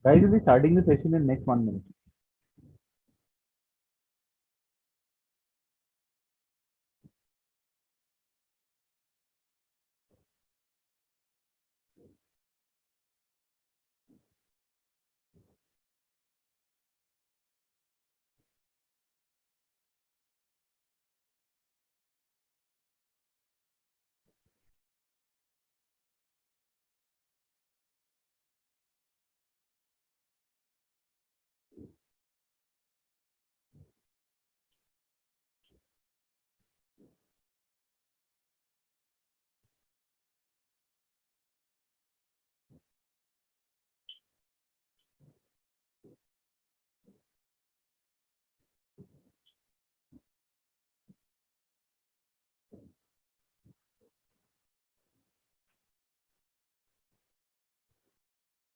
Guys, we'll be starting the session in next 1 minute.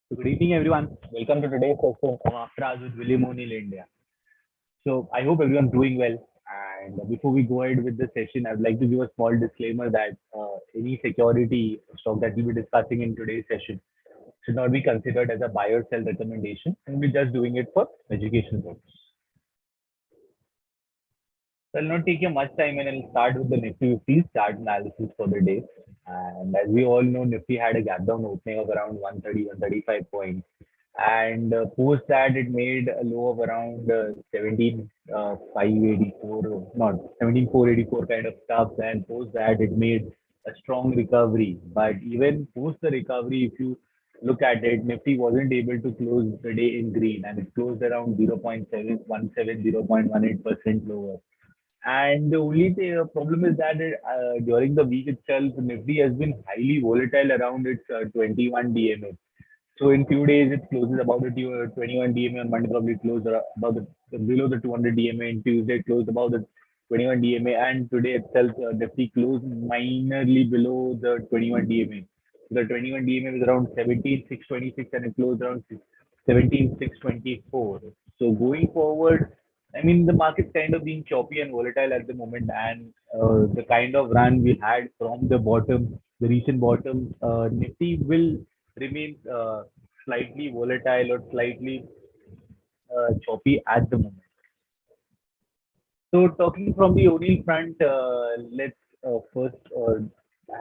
So good evening, everyone. Welcome to today's session of After Hours with William O'Neill India. So I hope everyone's doing well. And before we go ahead with the session, I'd like to give a small disclaimer that any security stock that we'll be discussing in today's session should not be considered as a buy or sell recommendation, and we're just doing it for education purposes. So I'll not take you much time and I'll start with the Nifty 50 chart analysis for the day. And as we all know, Nifty had a gap down opening of around 130, 135 points. And post that, it made a low of around 17,584, not 17,484 kind of stuff. And post that, it made a strong recovery. But even post the recovery, if you look at it, Nifty wasn't able to close the day in green and it closed around 0.717, 0.18% lower. And the only problem is that during the week itself, Nifty has been highly volatile around its 21 DMA. So in few days, it closes about the 21 DMA. On Monday, probably closed about the below the 200 DMA. And Tuesday, it closed about the 21 DMA. And today itself, Nifty closed minorly below the 21 DMA. The 21 DMA was around 17,626 and it closed around 17,624. So going forward, I mean, the market's kind of being choppy and volatile at the moment, and the kind of run we had from the bottom, the recent bottom, Nifty will remain slightly volatile or slightly choppy at the moment. So talking from the O'Neill front, let's first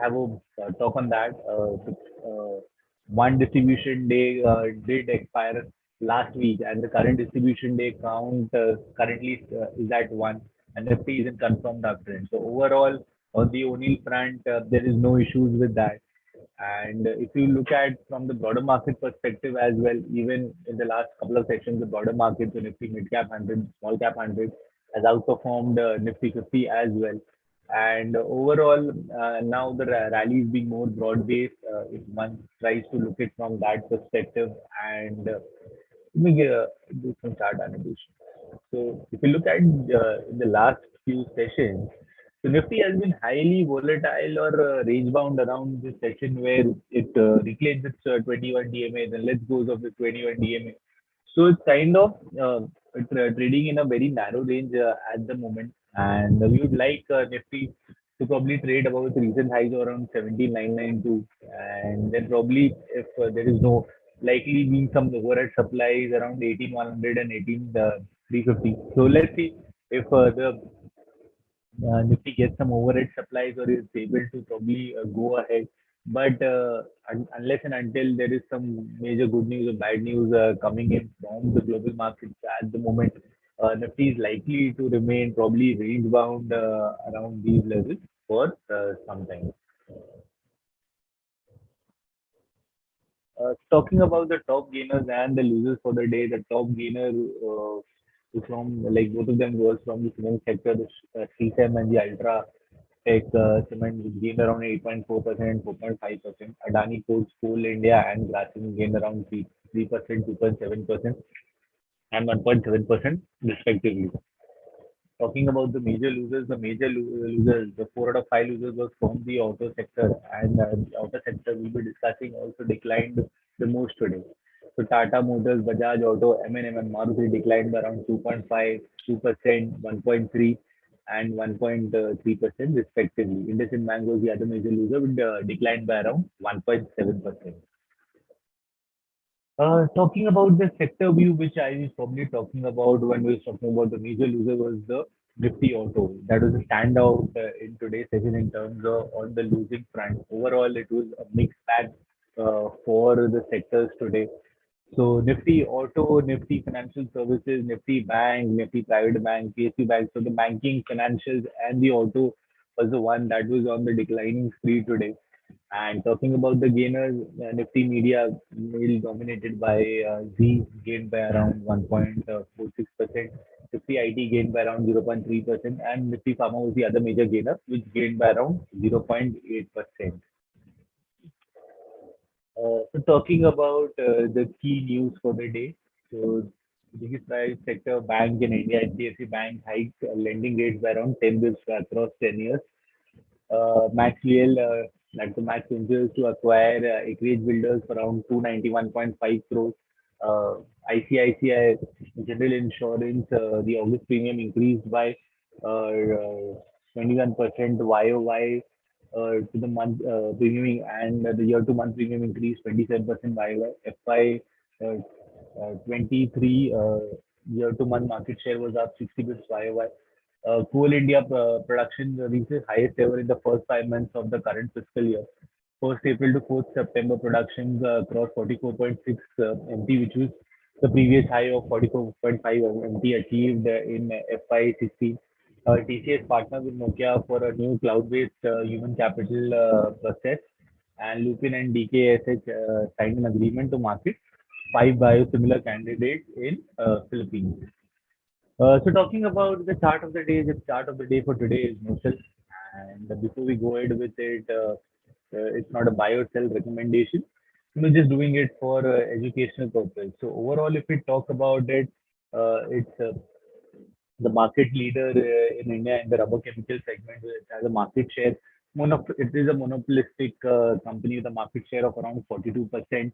have a talk on that. One distribution day did expire last week, and the current distribution day count currently is at one, and Nifty is in confirmed uptrend. So overall, on the O'Neill front, there is no issues with that. And if you look at from the broader market perspective as well, even in the last couple of sessions, the broader market, the Nifty Mid Cap 100, Small Cap 100, has outperformed Nifty 50 as well. And overall, now the rally is being more broad-based if one tries to look it from that perspective. And let me do some chart annotation. So if you look at the last few sessions, so Nifty has been highly volatile or range bound around this session where it reclaims its 21 DMA, then lets go of the 21 DMA. So it's kind of trading in a very narrow range at the moment, and we would like Nifty to probably trade above the recent highs of around 17,992, and then probably if there is no likely being some overhead supplies around 18,100 and 18,350. So let's see if the Nifty gets some overhead supplies or is able to probably go ahead. But unless and until there is some major good news or bad news coming in from the global markets at the moment, Nifty is likely to remain probably range bound around these levels for some time. Talking about the top gainers and the losers for the day, the top gainer is from like both of them was from the cement sector, the Shree Cements and the Ultra Tech Cement gained around 8.4% and 4.5%. Adani Ports, Coal India and Grasim gained around 3%, 2.7% and 1.7% respectively. Talking about the major losers, losers, the 4 out of 5 losers was from the auto sector, and the auto sector we will be discussing also declined the most today. So Tata Motors, Bajaj Auto, M&M and Maruti declined by around 2.5, 2%, 1.3 and 1.3% respectively. IndusInd Bank was the other major loser, with declined by around 1.7%. Talking about the sector view, which I was probably talking about when we was talking about the major loser was the Nifty Auto. That was a standout in today's session in terms of on the losing front. Overall, it was a mixed bag for the sectors today. So Nifty Auto, Nifty Financial Services, Nifty Bank, Nifty Private Bank, PSU Bank. So the banking, financials, and the auto was the one that was on the declining spree today. And talking about the gainers, Nifty Media will dominated by Z gained by around 1.46%. Nifty IT gained by around 0.3%, and Nifty Pharma was the other major gainer, which gained by around 0.8%. So talking about the key news for the day. So biggest private sector bank in India, HDFC Bank hiked lending rates by around 10 basis across 10 years. Maxwell, like the Max Ventures to acquire Acreage Builders for around 291.5 crores. ICICI General Insurance, the August premium increased by 21% YOY to the month premium, and the year to month premium increased 27% YOY. FY 23 year to month market share was up 60 bits YOY. Coal India production reached its highest ever in the first 5 months of the current fiscal year. 1st April to 4th September productions crossed 44.6 MT, which was the previous high of 44.5 MT achieved in FY16. TCS partnered with Nokia for a new cloud-based human capital process, and Lupin and DKSH signed an agreement to market 5 biosimilar candidates in Philippines. So talking about the chart of the day, the chart of the day for today is Nocil. And before we go ahead with it, it's not a buy or sell recommendation. We're just doing it for educational purpose. So overall, if we talk about it, it's the market leader in India in the rubber chemical segment. It has a market share. It is a monopolistic company with a market share of around 42%.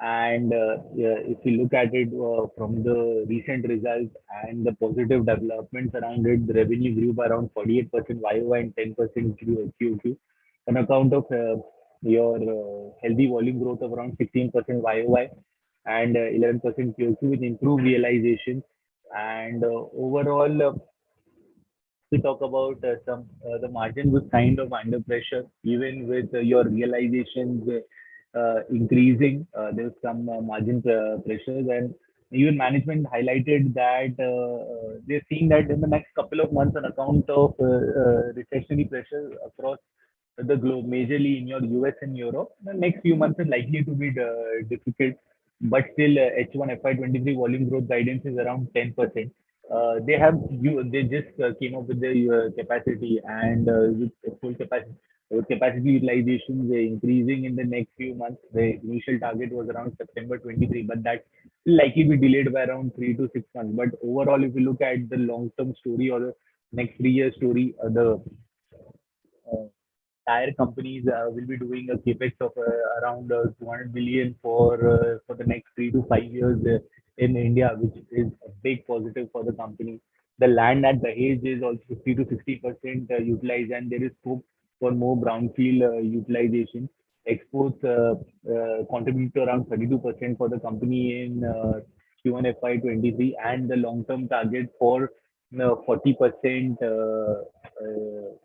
And yeah, if you look at it from the recent results and the positive developments around it, the revenue grew by around 48% YOY and 10% QOQ on account of your healthy volume growth of around 16% YOY and 11% QOQ with improved realization. And overall, we talk about some the margin was kind of under pressure, even with your realizations increasing. There's some margin pressures, and even management highlighted that they're seeing that in the next couple of months, on account of recessionary pressures across the globe, majorly in your US and Europe, the next few months are likely to be difficult. But still, H1 FY23 volume growth guidance is around 10%. They just came up with the capacity, and with full capacity utilization increasing in the next few months. The initial target was around September 23, but that will likely be delayed by around 3 to 6 months. But overall, if you look at the long-term story or the next 3 year story, the uh, tire companies will be doing a capex of around 200 billion for the next 3 to 5 years in India, which is a big positive for the company. The land at the Dahej is also 50 to 60% utilized, and there is scope for more brownfield utilization. Exports contribute to around 32% for the company in Q1 FY23, and the long-term target for 40%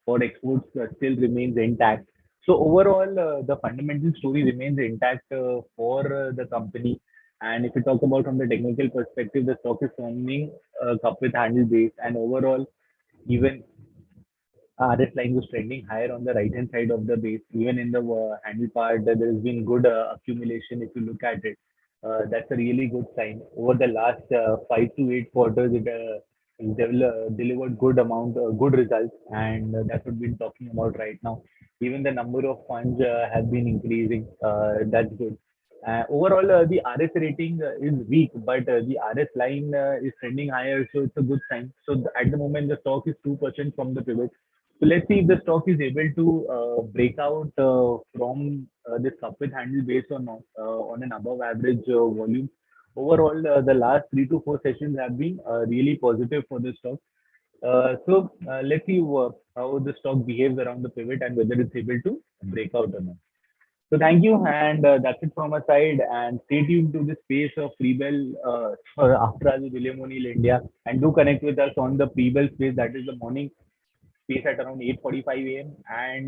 for exports still remains intact. So overall, the fundamental story remains intact for the company. And if you talk about from the technical perspective, the stock is forming a cup with handle base, and overall, even RS line was trending higher on the right-hand side of the base. Even in the handle part, there has been good accumulation if you look at it. That's a really good sign. Over the last 5 to 8 quarters, it delivered good results, and that's what we're talking about right now. Even the number of funds has been increasing. That's good. Overall, the RS rating is weak, but the RS line is trending higher, so it's a good sign. So at the moment, the stock is 2% from the pivot. So let's see if the stock is able to break out from this cup with handle base or not on an above average volume. Overall, the last 3 to 4 sessions have been really positive for the stock. Let's see how the stock behaves around the pivot and whether it's able to break out or not. So thank you, and that's it from our side. And stay tuned to the space of Freebell for after Aju Monil India, and do connect with us on the Freebell space. That is the morning space at around 8:45 a.m. And